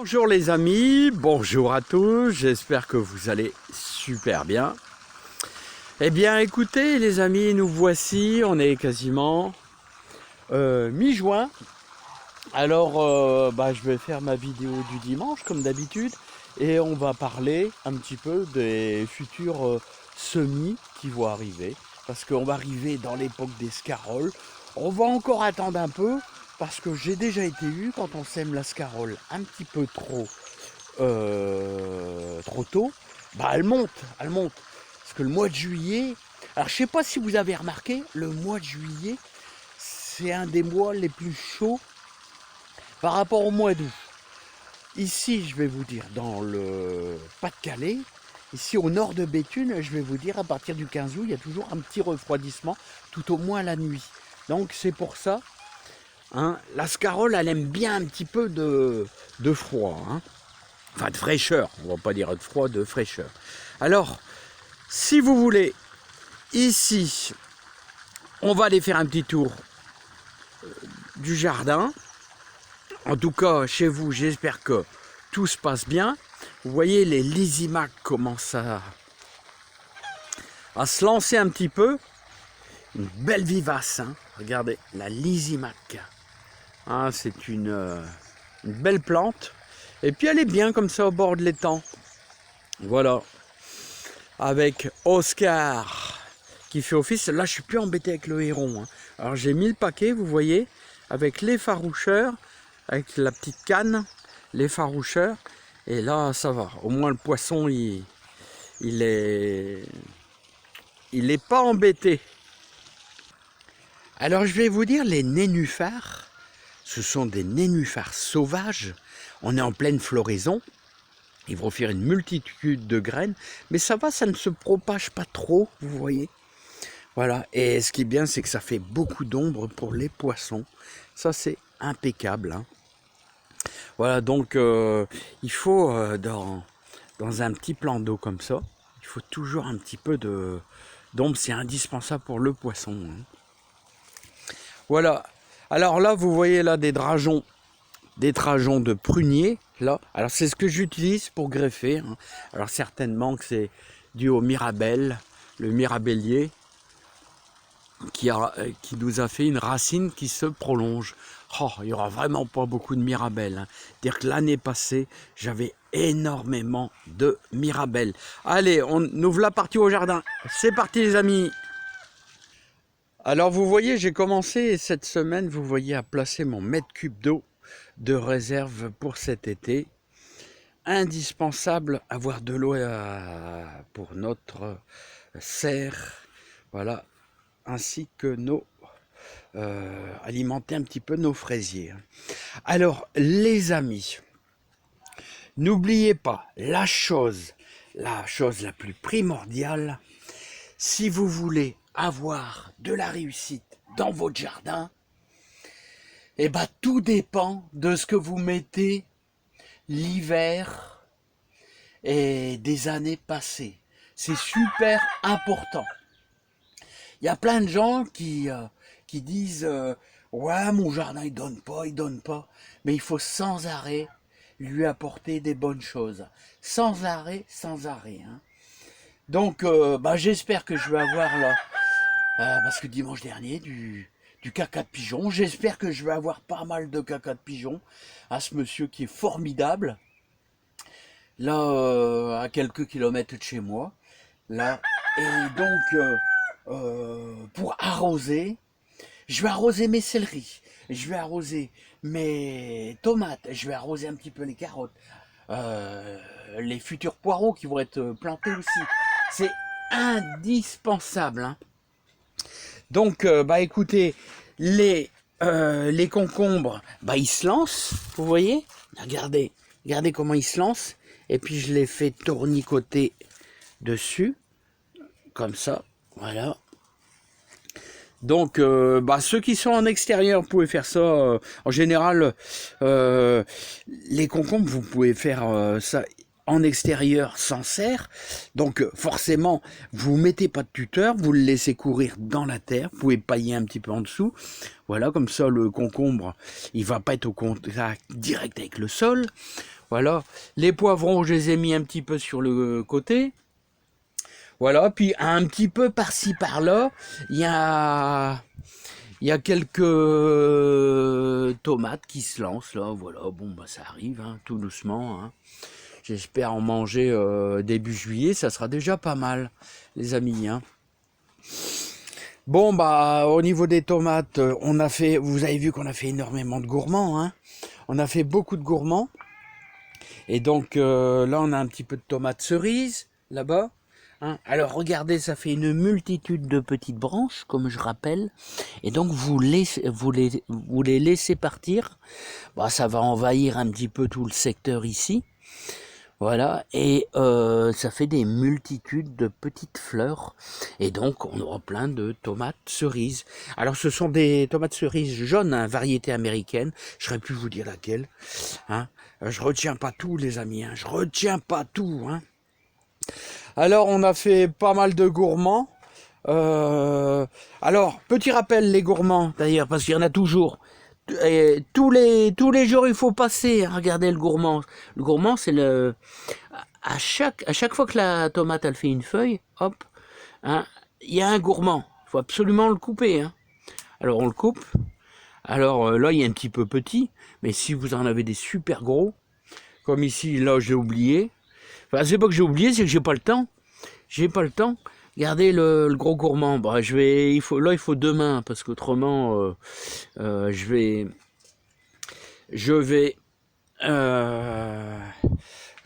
Bonjour les amis, bonjour à tous, j'espère que vous allez super bien. Eh bien écoutez les amis, nous voici, on est quasiment mi-juin. Alors je vais faire ma vidéo du dimanche comme d'habitude et on va parler un petit peu des futurs semis qui vont arriver. Parce qu'on va arriver dans l'époque des scaroles, on va encore attendre un peu. Parce que j'ai déjà été eu quand on sème la scarole un petit peu trop tôt, elle monte. Parce que le mois de juillet, alors je sais pas si vous avez remarqué, le mois de juillet, c'est un des mois les plus chauds par rapport au mois d'août. Ici, je vais vous dire, dans le Pas-de-Calais, ici au nord de Béthune, je vais vous dire, à partir du 15 août, il y a toujours un petit refroidissement, tout au moins la nuit. Donc c'est pour ça. La scarole, elle aime bien un petit peu de froid, enfin de fraîcheur, on va pas dire de froid, de fraîcheur. Alors, si vous voulez, ici, on va aller faire un petit tour du jardin. En tout cas, chez vous, j'espère que tout se passe bien. Vous voyez, les lysimaques commencent à se lancer un petit peu. Une belle vivace, regardez, la lysimaque. C'est une belle plante. Et puis elle est bien comme ça au bord de l'étang. Voilà. Avec Oscar qui fait office. Là, je suis plus embêté avec le héron. Alors j'ai mis le paquet, vous voyez, avec les avec la petite canne, l'effaroucheur. Et là, ça va. Au moins le poisson, il est pas embêté. Alors je vais vous dire, les nénuphars, ce sont des nénuphars sauvages. On est en pleine floraison. Ils vont faire une multitude de graines. Mais ça va, ça ne se propage pas trop, vous voyez. Voilà. Et ce qui est bien, c'est que ça fait beaucoup d'ombre pour les poissons. Ça, c'est impeccable. Voilà, donc il faut, dans un petit plan d'eau comme ça, il faut toujours un petit peu d'ombre. C'est indispensable pour le poisson. Voilà. Alors là, vous voyez là des drageons de prunier. Là. Alors c'est ce que j'utilise pour greffer. Alors certainement que c'est dû au mirabelle, le mirabellier, qui nous a fait une racine qui se prolonge. Il n'y aura vraiment pas beaucoup de mirabelle. Dire que l'année passée, j'avais énormément de mirabelle. Allez, on ouvre la partie au jardin. C'est parti les amis. Alors vous voyez, j'ai commencé cette semaine, vous voyez, à placer mon mètre cube d'eau de réserve pour cet été. Indispensable avoir de l'eau pour notre serre, voilà, ainsi que alimenter un petit peu nos fraisiers. Alors les amis, n'oubliez pas la chose la plus primordiale, si vous voulez avoir de la réussite dans votre jardin, tout dépend de ce que vous mettez l'hiver et des années passées. C'est super important. Il y a plein de gens qui disent ouais, mon jardin il donne pas, mais il faut sans arrêt lui apporter des bonnes choses. Sans arrêt. Donc j'espère que je vais avoir là, parce que dimanche dernier du caca de pigeon, j'espère que je vais avoir pas mal de caca de pigeon à ce monsieur qui est formidable, là à quelques kilomètres de chez moi, là. Et donc pour arroser, je vais arroser mes céleris, je vais arroser mes tomates, je vais arroser un petit peu les carottes, les futurs poireaux qui vont être plantés aussi. C'est indispensable. Donc, écoutez, les concombres, ils se lancent, vous voyez. Regardez comment ils se lancent. Et puis, je les fais tournicoter dessus, comme ça, voilà. Donc, ceux qui sont en extérieur, vous pouvez faire ça. En général, les concombres, vous pouvez faire ça en extérieur sans serre. Donc, forcément, vous mettez pas de tuteur, vous le laissez courir dans la terre. Vous pouvez pailler un petit peu en dessous. Voilà, comme ça, le concombre, il va pas être au contact direct avec le sol. Voilà. Les poivrons, je les ai mis un petit peu sur le côté. Voilà, puis un petit peu par-ci par-là, il y a quelques tomates qui se lancent là, voilà, bon bah ça arrive, hein, tout doucement. Hein. J'espère en manger début juillet, ça sera déjà pas mal, les amis. Hein. Bon bah au niveau des tomates, on a fait, vous avez vu qu'on a fait énormément de gourmands, hein. On a fait beaucoup de gourmands. Et donc là on a un petit peu de tomates cerises là-bas. Hein. Alors regardez, ça fait une multitude de petites branches, comme je rappelle, et donc vous les laissez partir. Bah, ça va envahir un petit peu tout le secteur ici, voilà, et ça fait des multitudes de petites fleurs, et donc on aura plein de tomates cerises. Alors ce sont des tomates cerises jaunes, hein, variété américaine, je ne saurais plus vous dire laquelle. Hein. Je retiens pas tout, les amis, hein. Je retiens pas tout. Hein. Alors, on a fait pas mal de gourmands. Alors, petit rappel, les gourmands, d'ailleurs, parce qu'il y en a toujours. Et tous les jours, il faut passer. Regardez le gourmand. Le gourmand, c'est le... À chaque fois que la tomate, elle fait une feuille, hop, hein, il y a un gourmand. Il faut absolument le couper. Hein. Alors, on le coupe. Alors, là, il est un petit peu petit. Mais si vous en avez des super gros, comme ici, là, j'ai oublié. Enfin, c'est pas que j'ai oublié, c'est que j'ai pas le temps. J'ai pas le temps. Regardez le gros gourmand. Bah, il faut 2 mains parce qu'autrement, je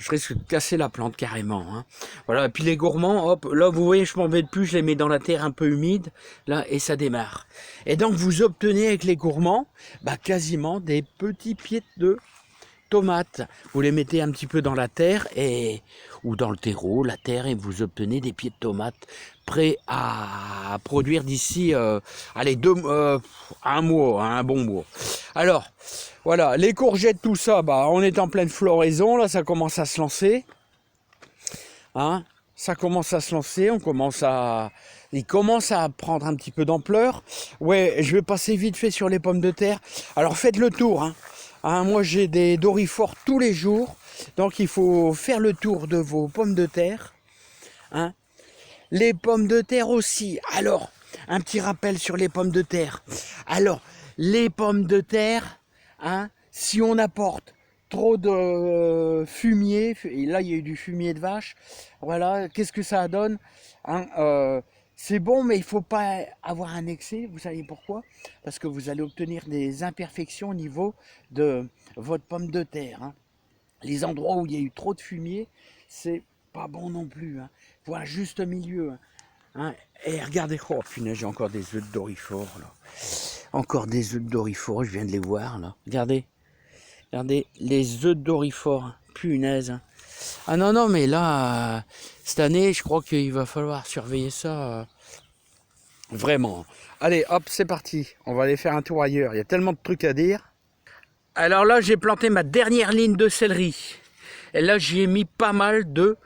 risque de casser la plante carrément. Hein. Voilà. Et puis les gourmands, hop, là vous voyez, je m'embête plus, je les mets dans la terre un peu humide, là, et ça démarre. Et donc vous obtenez avec les gourmands, bah, quasiment des petits pieds de tomates. Vous les mettez un petit peu dans la terre ou dans le terreau, la terre, et vous obtenez des pieds de tomates prêts à produire d'ici un mois, hein, un bon mois. Alors, voilà, les courgettes, tout ça, bah, on est en pleine floraison, là, ça commence à se lancer. Hein, ça commence à se lancer, il commence à prendre un petit peu d'ampleur. Ouais, je vais passer vite fait sur les pommes de terre. Alors, faites le tour, hein. Hein, moi j'ai des dorifores tous les jours, donc il faut faire le tour de vos pommes de terre. Hein. Les pommes de terre aussi. Alors, un petit rappel sur les pommes de terre. Alors, les pommes de terre, hein, si on apporte trop de fumier, et là il y a eu du fumier de vache, voilà, qu'est-ce que ça donne, hein, c'est bon, mais il ne faut pas avoir un excès, vous savez pourquoi? Parce que vous allez obtenir des imperfections au niveau de votre pomme de terre. Hein. Les endroits où il y a eu trop de fumier, c'est pas bon non plus. Hein. Il faut un juste milieu. Hein. Hein. Et regardez, oh punaise, j'ai encore des œufs de dorifort là. Encore des œufs de dorifort, je viens de les voir là. Regardez les œufs de dorifort, punaise. Hein. Ah non, mais là, cette année, je crois qu'il va falloir surveiller ça. Vraiment. Allez, hop, c'est parti. On va aller faire un tour ailleurs. Il y a tellement de trucs à dire. Alors là, j'ai planté ma dernière ligne de céleri. Et là, j'y ai mis pas mal de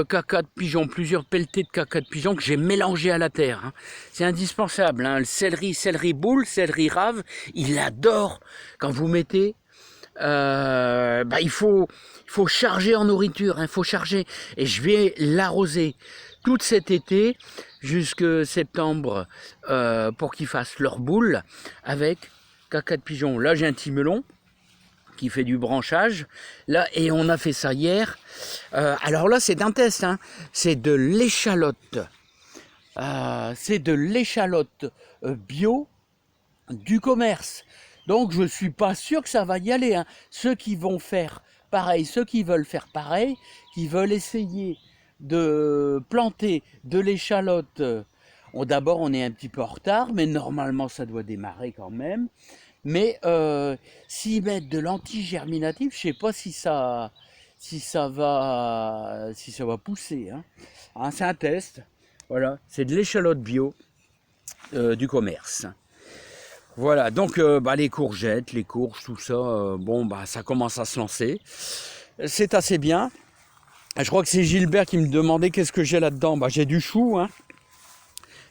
caca de pigeon, plusieurs pelletées de caca de pigeon que j'ai mélangé à la terre. Hein. C'est indispensable. Hein. Le céleri boule, céleri rave, il adore quand vous mettez... il faut charger en nourriture, il faut charger, et je vais l'arroser tout cet été jusque septembre pour qu'ils fassent leur boule avec caca de pigeon. Là j'ai un petit melon qui fait du branchage là, et on a fait ça hier. Alors là c'est un test, hein. C'est de l'échalote, bio du commerce. Donc je ne suis pas sûr que ça va y aller. Hein. Ceux qui vont faire pareil, ceux qui veulent faire pareil, qui veulent essayer de planter de l'échalote, d'abord on est un petit peu en retard, mais normalement ça doit démarrer quand même. Mais s'ils mettent de l'antigerminatif, je ne sais pas si ça va pousser. Hein. Hein, c'est un test. Voilà, c'est de l'échalote bio du commerce. Voilà, donc les courgettes, les courges, tout ça, ça commence à se lancer. C'est assez bien. Je crois que c'est Gilbert qui me demandait qu'est-ce que j'ai là-dedans. J'ai du chou, hein.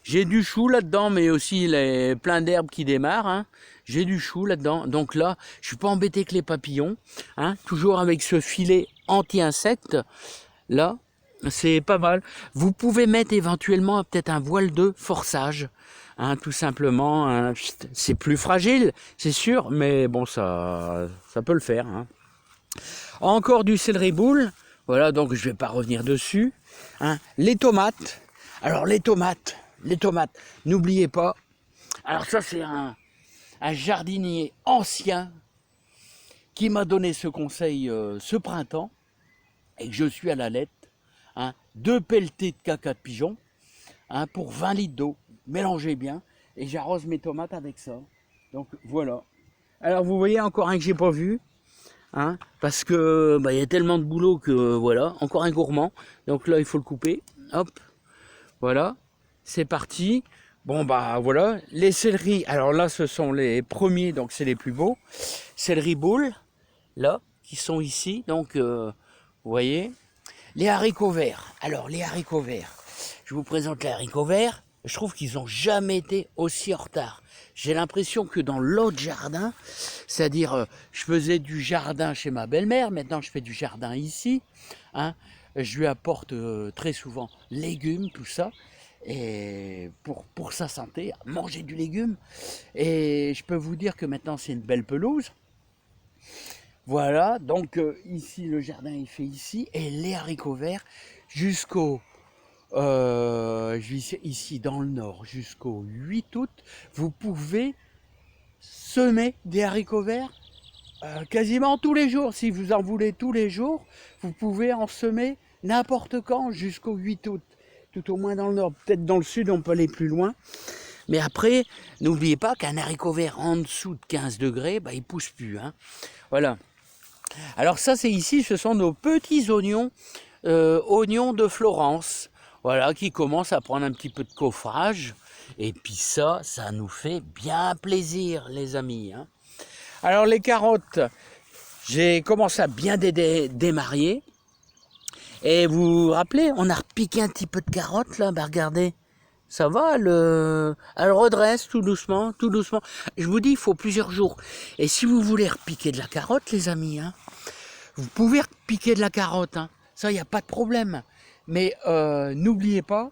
J'ai du chou là-dedans, mais aussi plein d'herbes qui démarrent. Hein. j'ai du chou là-dedans. Donc là, je suis pas embêté que les papillons, hein, toujours avec ce filet anti-insectes. Là, c'est pas mal. Vous pouvez mettre éventuellement peut-être un voile de forçage, hein, tout simplement. Hein. C'est plus fragile, c'est sûr, mais bon, ça peut le faire. Hein. Encore du céleri boule. Voilà, donc je vais pas revenir dessus. Hein. Les tomates. Alors les tomates, n'oubliez pas. Alors ça, c'est un jardinier ancien qui m'a donné ce conseil ce printemps et que je suis à la lettre. Hein, 2 pelletées de caca de pigeon, hein, pour 20 litres d'eau. Mélangez bien et j'arrose mes tomates avec ça. Donc voilà. Alors vous voyez encore un que j'ai pas vu, hein, parce que bah, y a tellement de boulot que voilà, encore un gourmand. Donc là il faut le couper. Hop, voilà, c'est parti. Bon bah voilà, les céleris. Alors là ce sont les premiers, donc c'est les plus beaux. Céleri boule, là, qui sont ici. Donc vous voyez. Les haricots verts. Alors, les haricots verts. Je vous présente les haricots verts. Je trouve qu'ils n'ont jamais été aussi en retard. J'ai l'impression que dans l'autre jardin, c'est-à-dire, je faisais du jardin chez ma belle-mère, maintenant je fais du jardin ici. Hein, je lui apporte très souvent légumes, tout ça, et pour sa santé, manger du légume. Et je peux vous dire que maintenant c'est une belle pelouse. Voilà, donc ici le jardin est fait ici et les haricots verts jusqu'au ici dans le nord jusqu'au 8 août, vous pouvez semer des haricots verts quasiment tous les jours. Si vous en voulez tous les jours, vous pouvez en semer n'importe quand jusqu'au 8 août, tout au moins dans le nord. Peut-être dans le sud, on peut aller plus loin. Mais après, n'oubliez pas qu'un haricot vert en dessous de 15 degrés, bah, il ne pousse plus. Hein. Voilà. Alors ça, c'est ici, ce sont nos petits oignons, oignons de Florence, voilà, qui commencent à prendre un petit peu de coffrage. Et puis ça nous fait bien plaisir, les amis. Hein. Alors les carottes, j'ai commencé à bien démarrer. Et vous vous rappelez, on a repiqué un petit peu de carottes là, bah regardez. Ça va, elle redresse tout doucement, tout doucement. Je vous dis, il faut plusieurs jours. Et si vous voulez repiquer de la carotte, les amis, hein, vous pouvez repiquer de la carotte. Hein. Ça, il n'y a pas de problème. Mais n'oubliez pas,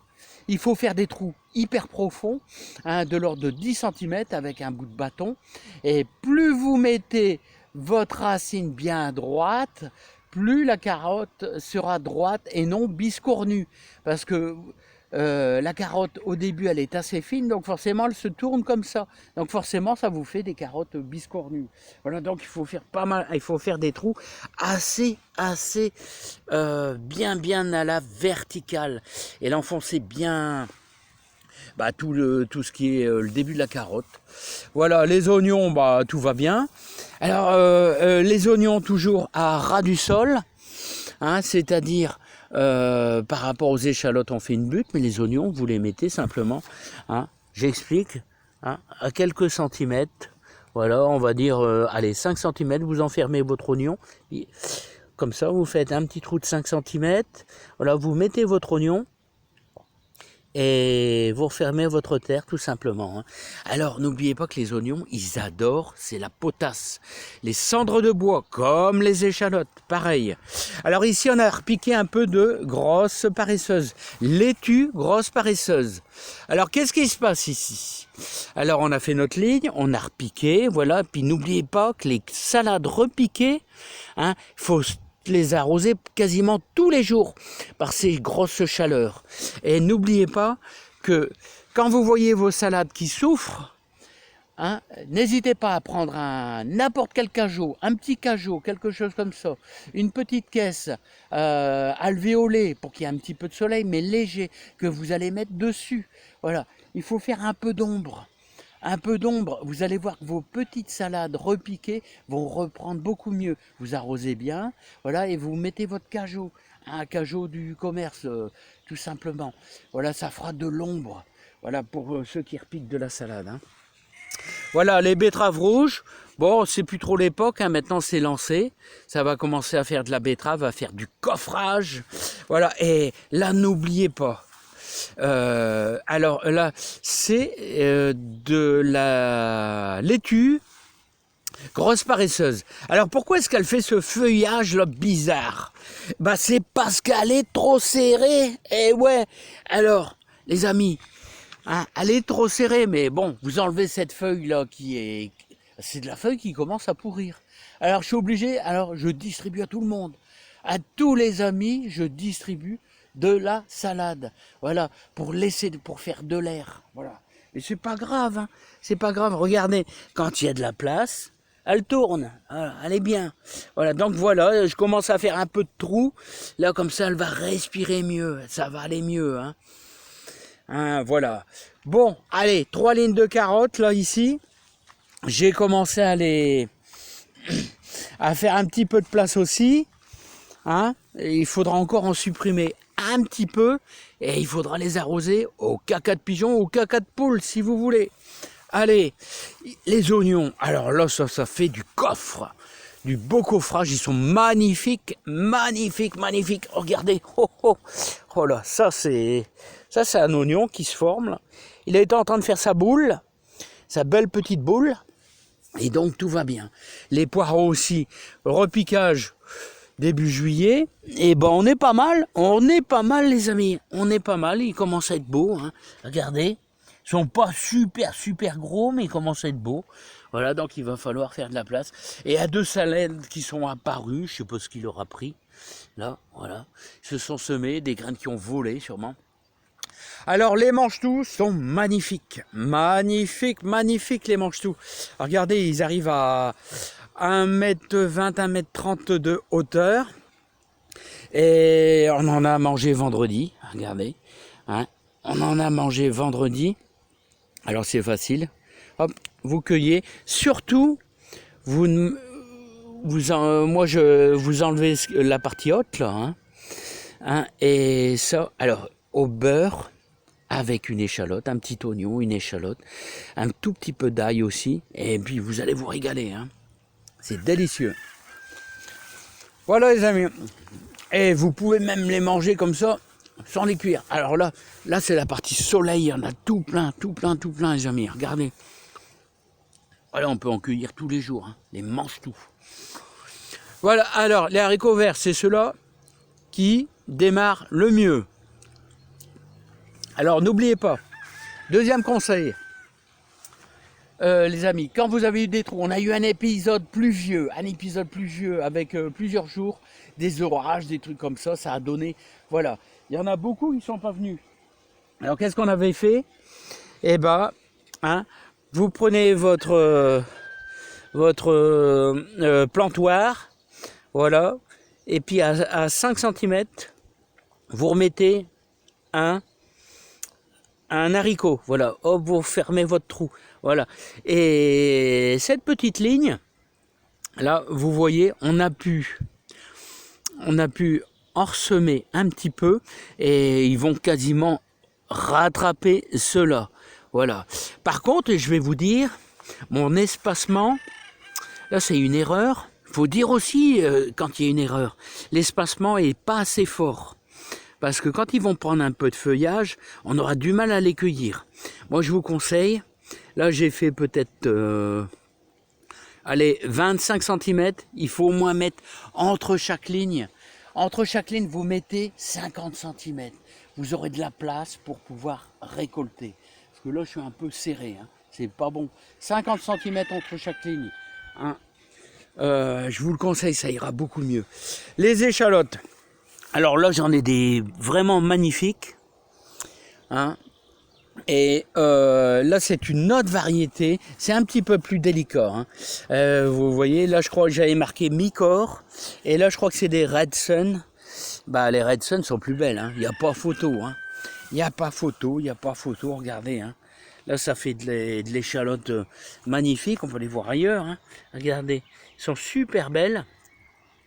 il faut faire des trous hyper profonds, hein, de l'ordre de 10 cm avec un bout de bâton. Et plus vous mettez votre racine bien droite, plus la carotte sera droite et non biscornue. Parce que la carotte au début elle est assez fine, donc forcément elle se tourne comme ça, donc forcément ça vous fait des carottes biscornues. Voilà, donc il faut faire pas mal, il faut faire des trous assez bien à la verticale et l'enfoncer bien, bah, tout ce qui est le début de la carotte. Voilà, les oignons, bah tout va bien. Alors les oignons toujours à ras du sol, hein, c'est-à-dire par rapport aux échalotes, on fait une butte, mais les oignons, vous les mettez simplement, hein, j'explique, hein, à quelques centimètres. Voilà, on va dire, allez, 5 cm, vous enfermez votre oignon. Et, comme ça, vous faites un petit trou de 5 cm. Voilà, vous mettez votre oignon. Et vous refermez votre terre tout simplement. Hein. Alors n'oubliez pas que les oignons, ils adorent, c'est la potasse. Les cendres de bois, comme les échalotes, pareil. Alors ici on a repiqué un peu de grosse paresseuse. Laitue, grosse paresseuse. Alors qu'est-ce qui se passe ici? Alors on a fait notre ligne, on a repiqué, voilà. Puis n'oubliez pas que les salades repiquées, hein, il faut les arroser quasiment tous les jours par ces grosses chaleurs. Et n'oubliez pas que quand vous voyez vos salades qui souffrent, hein, n'hésitez pas à prendre n'importe quel cajot, un petit cajot, quelque chose comme ça, une petite caisse alvéolée pour qu'il y ait un petit peu de soleil, mais léger, que vous allez mettre dessus. Voilà, il faut faire un peu d'ombre. Un peu d'ombre, vous allez voir que vos petites salades repiquées vont reprendre beaucoup mieux. Vous arrosez bien, voilà, et vous mettez votre cajot, un cajot du commerce, tout simplement. Voilà, ça fera de l'ombre, voilà, pour ceux qui repiquent de la salade. Hein. Voilà, les betteraves rouges, bon, c'est plus trop l'époque, hein, maintenant c'est lancé. Ça va commencer à faire de la betterave, à faire du coffrage. Voilà, et là, n'oubliez pas, Alors là, c'est de la laitue grosse paresseuse. Alors pourquoi est-ce qu'elle fait ce feuillage là bizarre? Bah c'est parce qu'elle est trop serrée. Et ouais. Alors les amis, hein, elle est trop serrée, mais bon, vous enlevez cette feuille là c'est de la feuille qui commence à pourrir. Alors je suis obligé, alors je distribue à tout le monde. À tous les amis, je distribue de la salade. Voilà, pour faire de l'air. Voilà. Mais c'est pas grave, hein. C'est pas grave. Regardez, quand il y a de la place, elle tourne. Voilà, elle est bien. Voilà, donc voilà, je commence à faire un peu de trou. Là, comme ça, elle va respirer mieux. Ça va aller mieux, hein. Hein, voilà. Bon, allez, 3 lignes de carottes, là, ici. J'ai commencé à faire un petit peu de place aussi. Hein, et il faudra encore en supprimer un petit peu et il faudra les arroser au caca de pigeon, au caca de poule si vous voulez. Allez, les oignons, alors là ça fait du coffre, du beau coffrage, ils sont magnifiques, magnifiques, magnifiques. Regardez, oh là, ça c'est un oignon qui se forme là. Il a été en train de faire sa boule, sa belle petite boule, et donc tout va bien. Les poireaux aussi, repiquage début juillet, et ben on est pas mal les amis, on est pas mal, ils commencent à être beaux, hein. Regardez, ils sont pas super gros, mais ils commencent à être beaux, voilà, donc il va falloir faire de la place, et il y a 2 salades qui sont apparues, je sais pas ce qu'il aura pris, là, voilà, ils se sont semés, des graines qui ont volé sûrement. Alors les manches-tout sont magnifiques, magnifiques les manches-tout. Regardez, ils arrivent à 1m20, 1m30 de hauteur. Et on en a mangé vendredi, regardez. Hein, on en a mangé vendredi. Alors c'est facile. Hop, vous cueillez. Surtout, moi vous enlevez la partie haute là. Hein, et ça, alors au beurre, avec une échalote, un petit oignon, une échalote, un tout petit peu d'ail aussi. Et puis vous allez vous régaler. Hein. C'est délicieux. Voilà les amis. Et vous pouvez même les manger comme ça, sans les cuire. Alors là c'est la partie soleil, il y en a tout plein les amis. Regardez. Voilà, on peut en cueillir tous les jours. Hein. Les mange tout. Voilà, alors les haricots verts, c'est ceux-là qui démarrent le mieux. Alors n'oubliez pas, deuxième conseil. Les amis, quand vous avez eu des trous, on a eu un épisode pluvieux avec plusieurs jours, des orages, des trucs comme ça a donné, voilà. Il y en a beaucoup qui ne sont pas venus. Alors qu'est-ce qu'on avait fait? Eh ben, hein, vous prenez votre plantoir, voilà, et puis à 5 cm, vous remettez un haricot, voilà, hop, vous fermez votre trou, voilà. Et cette petite ligne, là, vous voyez, on a pu ensemer un petit peu et ils vont quasiment rattraper cela, voilà. Par contre, je vais vous dire, mon espacement, là c'est une erreur, il faut dire aussi quand il y a une erreur, l'espacement est pas assez fort. Parce que quand ils vont prendre un peu de feuillage, on aura du mal à les cueillir. Moi, je vous conseille, là j'ai fait peut-être 25 cm, il faut au moins mettre entre chaque ligne. Entre chaque ligne, vous mettez 50 cm. Vous aurez de la place pour pouvoir récolter. Parce que là, je suis un peu serré, hein. C'est pas bon. 50 cm entre chaque ligne. Hein. Je vous le conseille, ça ira beaucoup mieux. Les échalotes. Alors là, j'en ai des vraiment magnifiques. Hein. Et là, c'est une autre variété. C'est un petit peu plus délicat. Hein. Vous voyez, là, je crois que j'avais marqué mi-corps. Et là, je crois que c'est des Red Sun. Bah, les Red Sun sont plus belles. Hein. Il n'y a pas photo. Hein. Il n'y a pas photo. Regardez. Hein. Là, ça fait de l'échalote magnifique. On peut les voir ailleurs. Hein. Regardez. Ils sont super belles.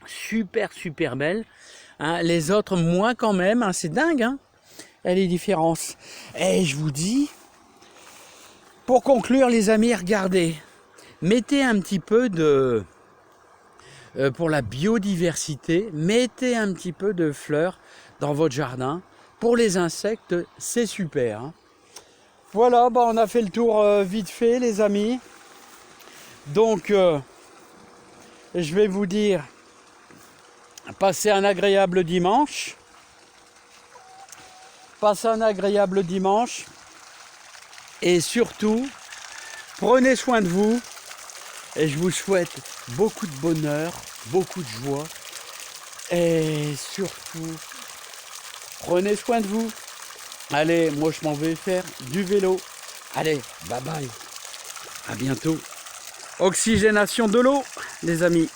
Super belles. Hein, les autres moins quand même, hein, c'est dingue, hein, les différences. Et je vous dis, pour conclure les amis, regardez, mettez un petit peu de, pour la biodiversité, mettez un petit peu de fleurs dans votre jardin, pour les insectes, c'est super. Hein. Voilà, bah, on a fait le tour vite fait, les amis. Donc, je vais vous dire, passez un agréable dimanche. Passez un agréable dimanche. Et surtout, prenez soin de vous. Et je vous souhaite beaucoup de bonheur, beaucoup de joie. Et surtout, prenez soin de vous. Allez, moi je m'en vais faire du vélo. Allez, bye bye. À bientôt. Oxygénation de l'eau, les amis.